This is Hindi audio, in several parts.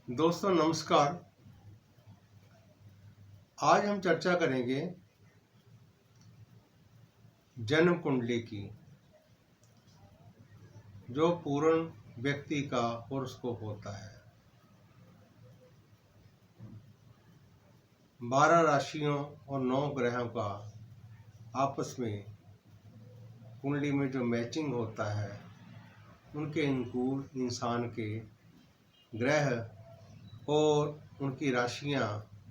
दोस्तों नमस्कार। आज हम चर्चा करेंगे जन्म कुंडली की, जो पूर्ण व्यक्ति का हॉरोस्कोप होता है। 12 राशियों और 9 ग्रहों का आपस में कुंडली में जो मैचिंग होता है, उनके अनुकूल इंसान के ग्रह और उनकी राशियां,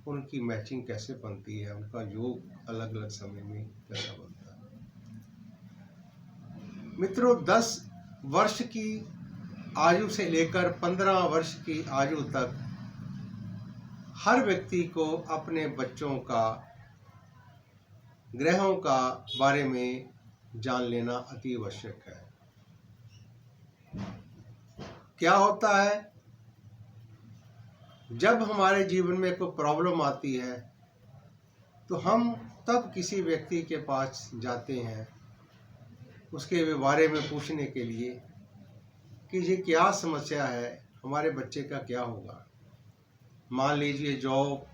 उनकी मैचिंग कैसे बनती है, उनका योग अलग अलग समय में कैसा बनता है। मित्रों, 10 वर्ष की आयु से लेकर 15 वर्ष की आयु तक हर व्यक्ति को अपने बच्चों का ग्रहों का बारे में जान लेना अति आवश्यक है। क्या होता है, जब हमारे जीवन में कोई प्रॉब्लम आती है तो हम तब किसी व्यक्ति के पास जाते हैं उसके बारे में पूछने के लिए कि ये क्या समस्या है, हमारे बच्चे का क्या होगा। मान लीजिए जॉब,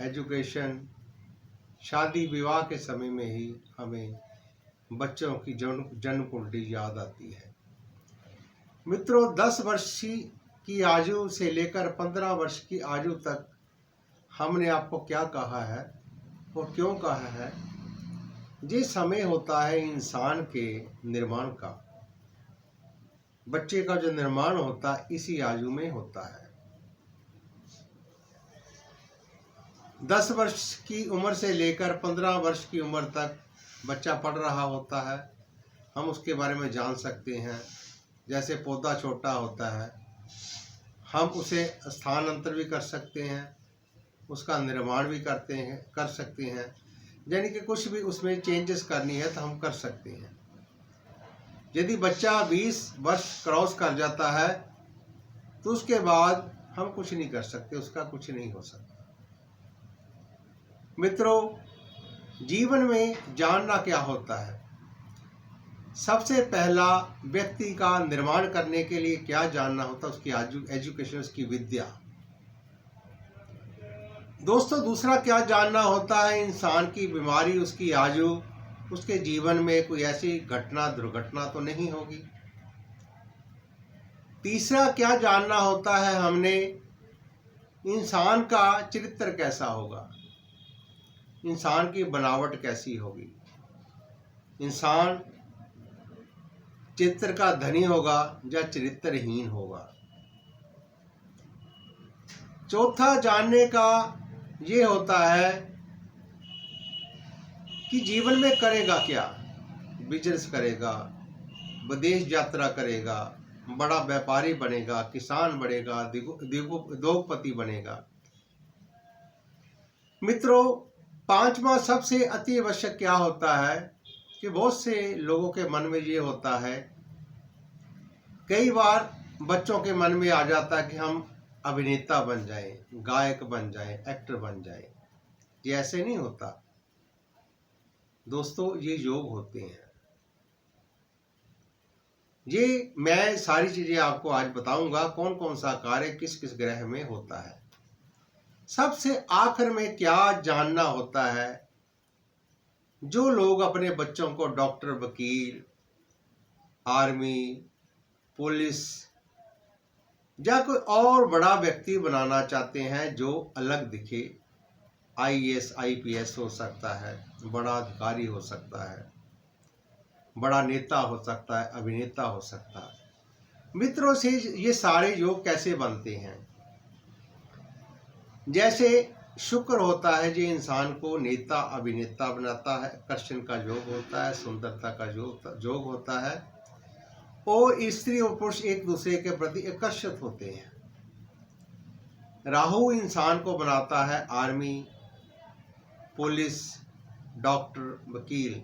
एजुकेशन, शादी विवाह के समय में ही हमें बच्चों की जन्म कुंडली याद आती है। मित्रों, 10 वर्ष की आयु से लेकर 15 वर्ष की आयु तक हमने आपको क्या कहा है और क्यों कहा है, ये समय होता है इंसान के निर्माण का। बच्चे का जो निर्माण होता है इसी आयु में होता है। 10 वर्ष की उम्र से लेकर 15 वर्ष की उम्र तक बच्चा पढ़ रहा होता है, हम उसके बारे में जान सकते हैं। जैसे पौधा छोटा होता है, हम उसे स्थानांतर भी कर सकते हैं, उसका निर्माण भी कर सकते हैं। यानी कि कुछ भी उसमें चेंजेस करनी है तो हम कर सकते हैं। यदि बच्चा 20 वर्ष क्रॉस कर जाता है तो उसके बाद हम कुछ नहीं कर सकते, उसका कुछ नहीं हो सकता। मित्रों, जीवन में जानना क्या होता है, सबसे पहला व्यक्ति का निर्माण करने के लिए क्या जानना होता है, उसकी एजुकेशन, उसकी विद्या। दोस्तों, दूसरा क्या जानना होता है, इंसान की बीमारी, उसकी आयु, उसके जीवन में कोई ऐसी घटना दुर्घटना तो नहीं होगी। तीसरा क्या जानना होता है हमने, इंसान का चरित्र कैसा होगा, इंसान की बनावट कैसी होगी, इंसान चरित्र का धनी होगा या चरित्रहीन होगा। चौथा जानने का ये होता है कि जीवन में करेगा क्या, बिजनेस करेगा, विदेश यात्रा करेगा, बड़ा व्यापारी बनेगा, किसान बनेगा, उद्योगपति बनेगा। मित्रों, पांचवा सबसे अति आवश्यक क्या होता है कि बहुत से लोगों के मन में ये होता है, कई बार बच्चों के मन में आ जाता है कि हम अभिनेता बन जाएं, गायक बन जाएं, एक्टर बन जाएं। ये ऐसे नहीं होता दोस्तों, ये योग होते हैं। ये मैं सारी चीजें आपको आज बताऊंगा, कौन कौन सा कार्य किस किस ग्रह में होता है। सबसे आखिर में क्या जानना होता है, जो लोग अपने बच्चों को डॉक्टर, वकील, आर्मी, पुलिस या कोई और बड़ा व्यक्ति बनाना चाहते हैं जो अलग दिखे, IAS IPS हो सकता है, बड़ा अधिकारी हो सकता है, बड़ा नेता हो सकता है, अभिनेता हो सकता है। मित्रों, से ये सारे योग कैसे बनते हैं, जैसे शुक्र होता है जो इंसान को नेता अभिनेता बनाता है, आकर्षण का योग होता है, सुंदरता का योग होता है, और स्त्री और पुरुष एक दूसरे के प्रति आकर्षित होते हैं। राहु इंसान को बनाता है आर्मी, पुलिस, डॉक्टर, वकील।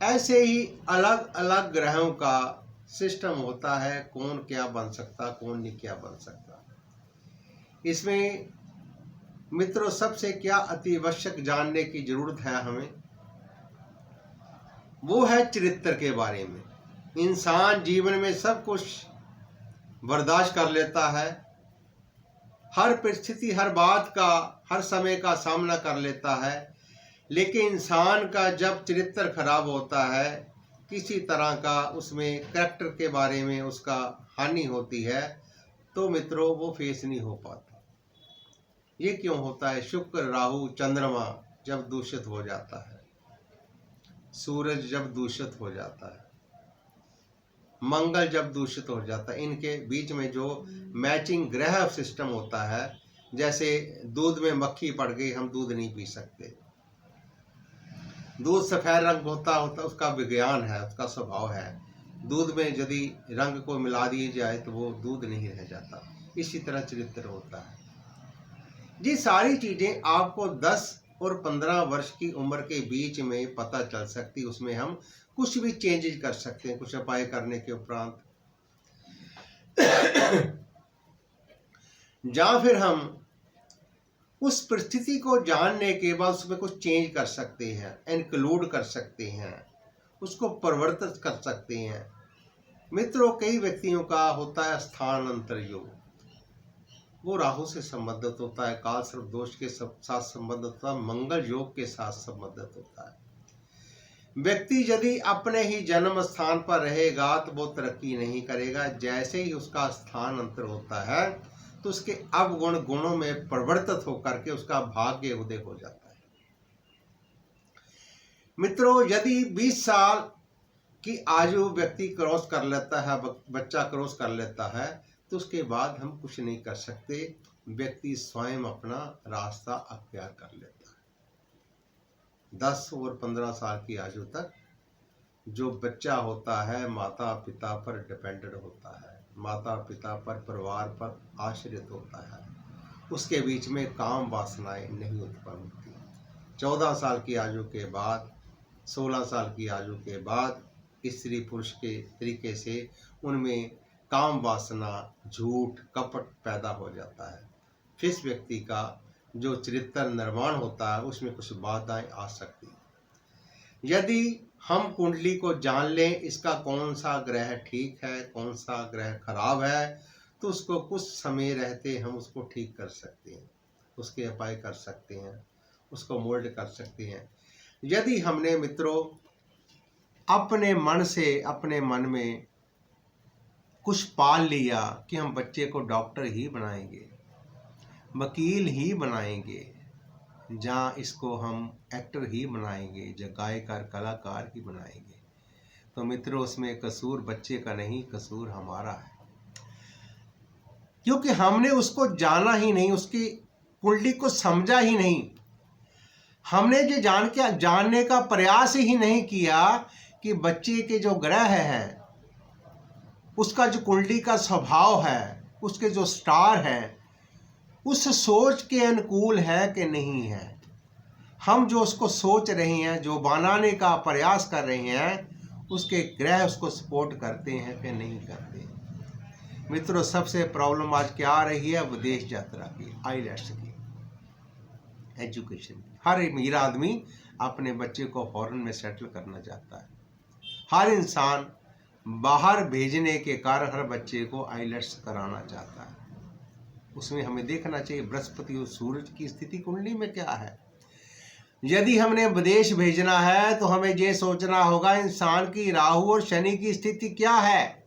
ऐसे ही अलग अलग ग्रहों का सिस्टम होता है, कौन क्या बन सकता, कौन नहीं क्या बन सकता। इसमें मित्रों सबसे क्या अति आवश्यक जानने की जरूरत है हमें, वो है चरित्र के बारे में। इंसान जीवन में सब कुछ बर्दाश्त कर लेता है, हर परिस्थिति, हर बात का, हर समय का सामना कर लेता है। लेकिन इंसान का जब चरित्र खराब होता है, किसी तरह का उसमें करैक्टर के बारे में उसका हानि होती है, तो मित्रों वो फेस नहीं हो पाता। ये क्यों होता है? शुक्र, राहु, चंद्रमा जब दूषित हो जाता है, सूरज जब दूषित हो जाता है, मंगल जब दूषित हो जाता है, इनके बीच में जो मैचिंग ग्रह सिस्टम होता है, जैसे दूध में मक्खी पड़ गई, हम दूध नहीं पी सकते। दूध सफेद रंग होता उसका विज्ञान है, उसका स्वभाव है। दूध में यदि रंग को मिला दिया जाए तो वो दूध नहीं रह जाता। इसी तरह चरित्र होता है। ये सारी चीजें आपको 10 और 15 वर्ष की उम्र के बीच में पता चल सकती। उसमें हम कुछ भी चेंजेस कर सकते हैं, कुछ उपाय करने के उपरांत। या फिर हम उस परिस्थिति को जानने के बाद उसमें कुछ चेंज कर सकते हैं, इंक्लूड कर सकते हैं, उसको परिवर्तित कर सकते हैं। मित्रों, कई व्यक्तियों का होता है स्थानांतर योग, वो राहु से संबंधित होता है, काल सर्प दोष के साथ संबंधित होता है, मंगल योग के साथ संबंधित होता है। व्यक्ति यदि अपने ही जन्म स्थान पर रहेगा तो वो तरक्की नहीं करेगा। जैसे ही उसका स्थान अंतर होता है तो उसके अवगुण गुणों में परिवर्तित होकर के उसका भाग्य उदय हो जाता है। मित्रों, यदि 20 साल की आयु व्यक्ति क्रॉस कर लेता है, बच्चा क्रॉस कर लेता है, तो उसके बाद हम कुछ नहीं कर सकते। व्यक्ति स्वयं अपना रास्ता अख्तियार कर लेता है। 10 और 15 साल की आयु तक जो बच्चा होता है माता पिता पर डिपेंडेंट होता है, माता पिता पर, परिवार पर आश्रित होता है। उसके बीच में काम वासनाएं नहीं उत्पन्न होती। 14 साल की आयु के बाद, 16 साल की आयु के बाद स्त्री पुरुष के तरीके से उनमें काम वासना, झूठ, कपट पैदा हो जाता है। फिर इस व्यक्ति का जो चरित्र निर्माण होता है उसमें कुछ बाधाएं आ सकती हैं। यदि हम कुंडली को जान लें, इसका कौन सा ग्रह ठीक है, कौन सा ग्रह खराब है, तो उसको कुछ समय रहते हम उसको ठीक कर सकते हैं, उसके उपाय कर सकते हैं, उसको मोल्ड कर सकते हैं। यदि हमने मित्रों अपने मन से, अपने मन में कुछ पाल लिया कि हम बच्चे को डॉक्टर ही बनाएंगे, वकील ही बनाएंगे, जहाँ इसको हम एक्टर ही बनाएंगे, जो गायकार, कलाकार ही बनाएंगे, तो मित्रों उसमें कसूर बच्चे का नहीं, कसूर हमारा है। क्योंकि हमने उसको जाना ही नहीं, उसकी कुंडली को समझा ही नहीं। हमने जो जानने का प्रयास ही नहीं किया कि बच्चे के जो ग्रह हैं, उसका जो कुंडली का स्वभाव है, उसके जो स्टार हैं, उस सोच के अनुकूल है कि नहीं है। हम जो उसको सोच रहे हैं, जो बनाने का प्रयास कर रहे हैं, उसके ग्रह उसको सपोर्ट करते हैं कि नहीं करते। मित्रों, सबसे प्रॉब्लम आज क्या आ रही है? विदेश यात्रा की, आईलेट्स की, एजुकेशन की। हर अमीर आदमी अपने बच्चे को फॉरेन में सेटल करना चाहता है। हर इंसान बाहर भेजने के कारण हर बच्चे को आईलेट्स कराना चाहता है। उसमें हमें देखना चाहिए बृहस्पति और सूरज की स्थिति कुंडली में क्या है। यदि हमने विदेश भेजना है तो हमें ये सोचना होगा इंसान की राहु और शनि की स्थिति क्या है।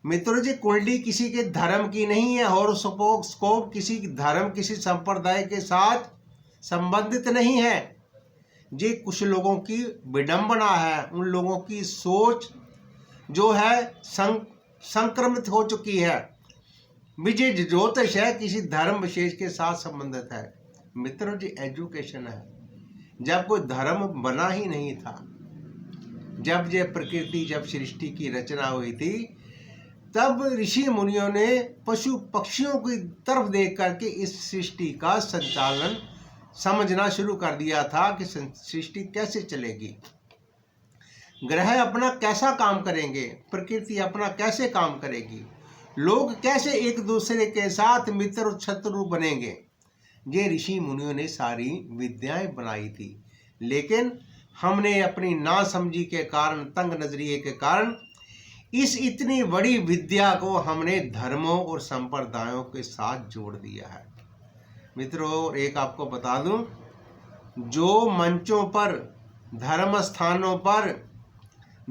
मित्रों जी, कुंडली किसी के धर्म की नहीं है, और उसको किसी धर्म, किसी संप्रदाय के साथ संबंधित नहीं है। ये कुछ लोगों की विडंबना है, उन लोगों की सोच जो है संक्रमित हो चुकी है। विजय ज्योतिष है, किसी धर्म विशेष के साथ संबंधित है। मित्रों जी, एजुकेशन है। जब कोई धर्म बना ही नहीं था, जब ये प्रकृति, जब सृष्टि की रचना हुई थी, तब ऋषि मुनियों ने पशु पक्षियों की तरफ देख करके इस सृष्टि का संचालन समझना शुरू कर दिया था कि सृष्टि कैसे चलेगी, ग्रह अपना कैसा काम करेंगे, प्रकृति अपना कैसे काम करेगी, लोग कैसे एक दूसरे के साथ मित्र और शत्रु बनेंगे। ये ऋषि मुनियों ने सारी विद्याएं बनाई थी। लेकिन हमने अपनी नासमझी के कारण, तंग नजरिए के कारण इस इतनी बड़ी विद्या को हमने धर्मों और संप्रदायों के साथ जोड़ दिया है। मित्रों, एक आपको बता दूं, जो मंचों पर, धर्म स्थानों पर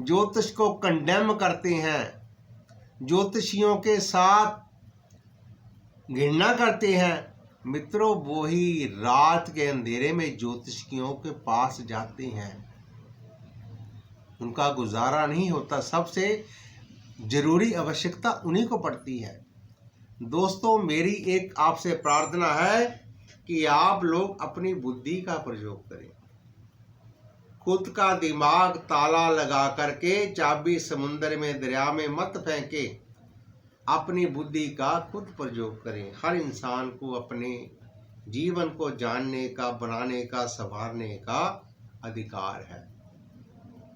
ज्योतिष को कंडेम करते हैं, ज्योतिषियों के साथ घृणा करते हैं, मित्रों वो ही रात के अंधेरे में ज्योतिषियों के पास जाते हैं। उनका गुजारा नहीं होता, सबसे जरूरी आवश्यकता उन्हीं को पड़ती है। दोस्तों, मेरी एक आपसे प्रार्थना है कि आप लोग अपनी बुद्धि का प्रयोग करें। खुद का दिमाग ताला लगा करके चाबी समुद्र में, दरिया में मत फेंके। अपनी बुद्धि का खुद प्रयोग करें। हर इंसान को अपने जीवन को जानने का, बनाने का, संवारने का अधिकार है।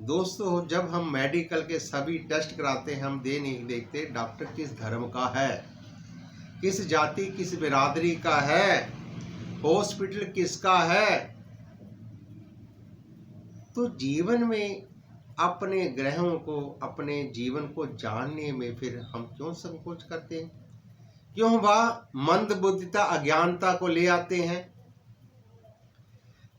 दोस्तों, जब हम मेडिकल के सभी टेस्ट कराते हैं, हम नहीं देखते डॉक्टर किस धर्म का है, किस जाति, किस बिरादरी का है, हॉस्पिटल किसका है। तो जीवन में अपने ग्रहों को, अपने जीवन को जानने में फिर हम क्यों संकोच करते हैं? क्यों वह मंदबुद्धिता, अज्ञानता को ले आते हैं?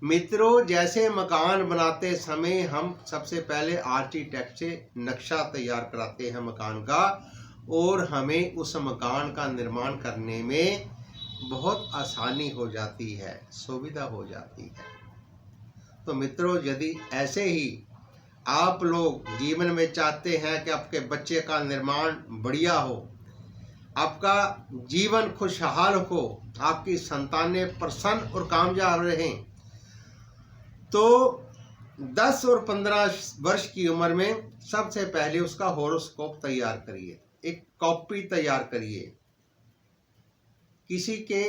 मित्रों, जैसे मकान बनाते समय हम सबसे पहले आर्किटेक्ट से नक्शा तैयार कराते हैं मकान का, और हमें उस मकान का निर्माण करने में बहुत आसानी हो जाती है, सुविधा हो जाती है। तो मित्रों, यदि ऐसे ही आप लोग जीवन में चाहते हैं कि आपके बच्चे का निर्माण बढ़िया हो, आपका जीवन खुशहाल हो, आपकी संतानें प्रसन्न और कामयाब रहें, तो 10 और 15 वर्ष की उम्र में सबसे पहले उसका हॉरोस्कोप तैयार करिए, एक कॉपी तैयार करिए। किसी के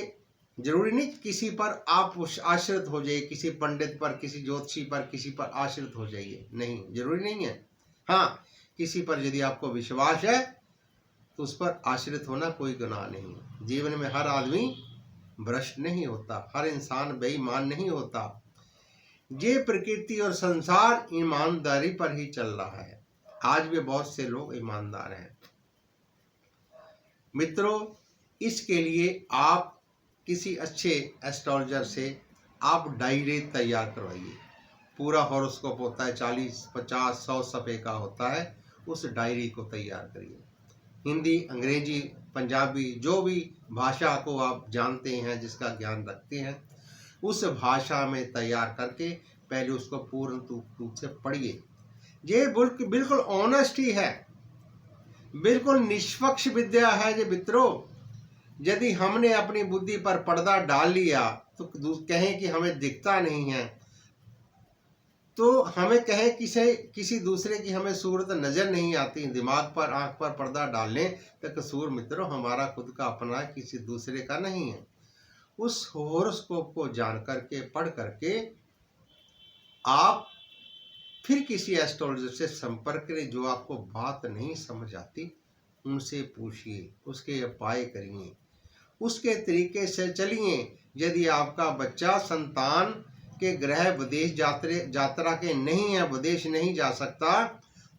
जरूरी नहीं किसी पर आप आश्रित हो जाइए, किसी पंडित पर, किसी ज्योतिषी पर, किसी पर आश्रित हो जाइए, नहीं, जरूरी नहीं है। हाँ, किसी पर यदि आपको विश्वास है तो उस पर आश्रित होना कोई गुनाह नहीं। जीवन में हर आदमी भ्रष्ट नहीं होता, हर इंसान बेईमान नहीं होता। ये प्रकृति और संसार ईमानदारी पर ही चल रहा है। आज भी बहुत से लोग ईमानदार हैं। मित्रों, इसके लिए आप किसी अच्छे एस्ट्रोलॉजर से आप डायरी तैयार करवाइए। पूरा हॉरोस्कोप होता है, 40, 50, 100 सफ़े का होता है। उस डायरी को तैयार करिए। हिंदी, अंग्रेजी, पंजाबी, जो भी भाषा को आप जानते हैं, जिसका ज्ञान रखते हैं, उस भाषा में तैयार करके पहले उसको पूर्ण रूप से पढ़िए। ये बिल्कुल ऑनेस्टी है, बिल्कुल निष्पक्ष विद्या है। ये मित्रों, यदि हमने अपनी बुद्धि पर पर्दा डाल लिया तो कहें कि हमें दिखता नहीं है, तो हमें कहें किसी दूसरे की हमें सूरत नजर नहीं आती, दिमाग पर, आंख पर पर्दा डाल लें, तो कसूर मित्रों हमारा खुद का अपना, किसी दूसरे का नहीं है। उस हॉरोस्कोप को जान करके, पढ़ करके आप फिर किसी एस्ट्रोलॉजर से संपर्क करें। जो आपको बात नहीं समझ आती उनसे पूछिए, उसके उपाय करिए, उसके तरीके से चलिए। यदि आपका बच्चा, संतान के ग्रह विदेश यात्रा के नहीं है, विदेश नहीं जा सकता,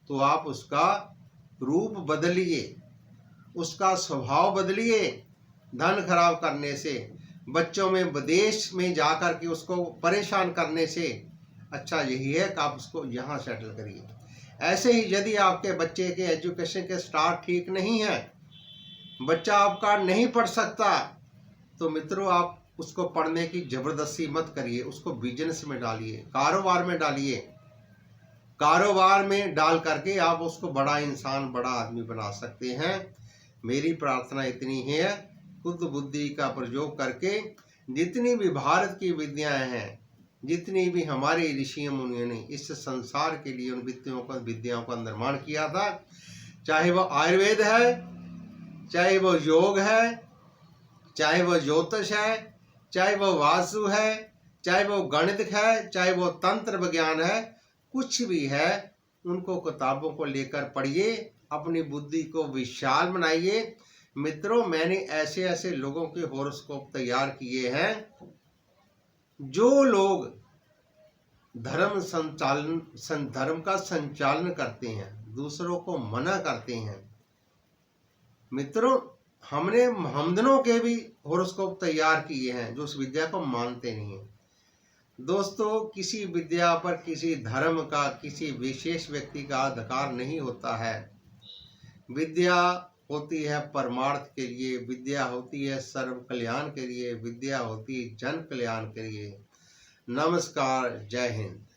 तो आप उसका रूप बदलिए, उसका स्वभाव बदलिए। धन खराब करने से, बच्चों में विदेश में जाकर के उसको परेशान करने से अच्छा यही है कि आप उसको यहाँ सेटल करिए। ऐसे ही यदि आपके बच्चे के एजुकेशन के स्टार्ट ठीक नहीं है, बच्चा आपका नहीं पढ़ सकता, तो मित्रों आप उसको पढ़ने की जबरदस्ती मत करिए, उसको बिजनेस में डालिए, कारोबार में डालिए। कारोबार में डाल करके आप उसको बड़ा इंसान, बड़ा आदमी बना सकते हैं। मेरी प्रार्थना इतनी है, खुद बुद्धि का प्रयोग करके जितनी भी भारत की विद्याएं हैं, जितनी भी हमारे ऋषि मुनियों ने इस संसार के लिए उन विद्याओं का निर्माण किया था, चाहे वह आयुर्वेद है, चाहे वो योग है, चाहे वो ज्योतिष है, चाहे वो वास्तु है, चाहे वो गणित है, चाहे वो तंत्र विज्ञान है, कुछ भी है, उनको किताबों को लेकर पढ़िए, अपनी बुद्धि को विशाल बनाइए। मित्रों, मैंने ऐसे ऐसे लोगों के हॉरोस्कोप तैयार किए हैं जो लोग धर्म का संचालन करते हैं, दूसरों को मना करते हैं। मित्रों, हमने हमदनों के भी हॉरोस्कोप तैयार किए हैं जो उस विद्या को मानते नहीं हैं। दोस्तों, किसी विद्या पर किसी धर्म का, किसी विशेष व्यक्ति का अधिकार नहीं होता है। विद्या होती है परमार्थ के लिए, विद्या होती है सर्व कल्याण के लिए, विद्या होती है जन कल्याण के लिए। नमस्कार, जय हिंद।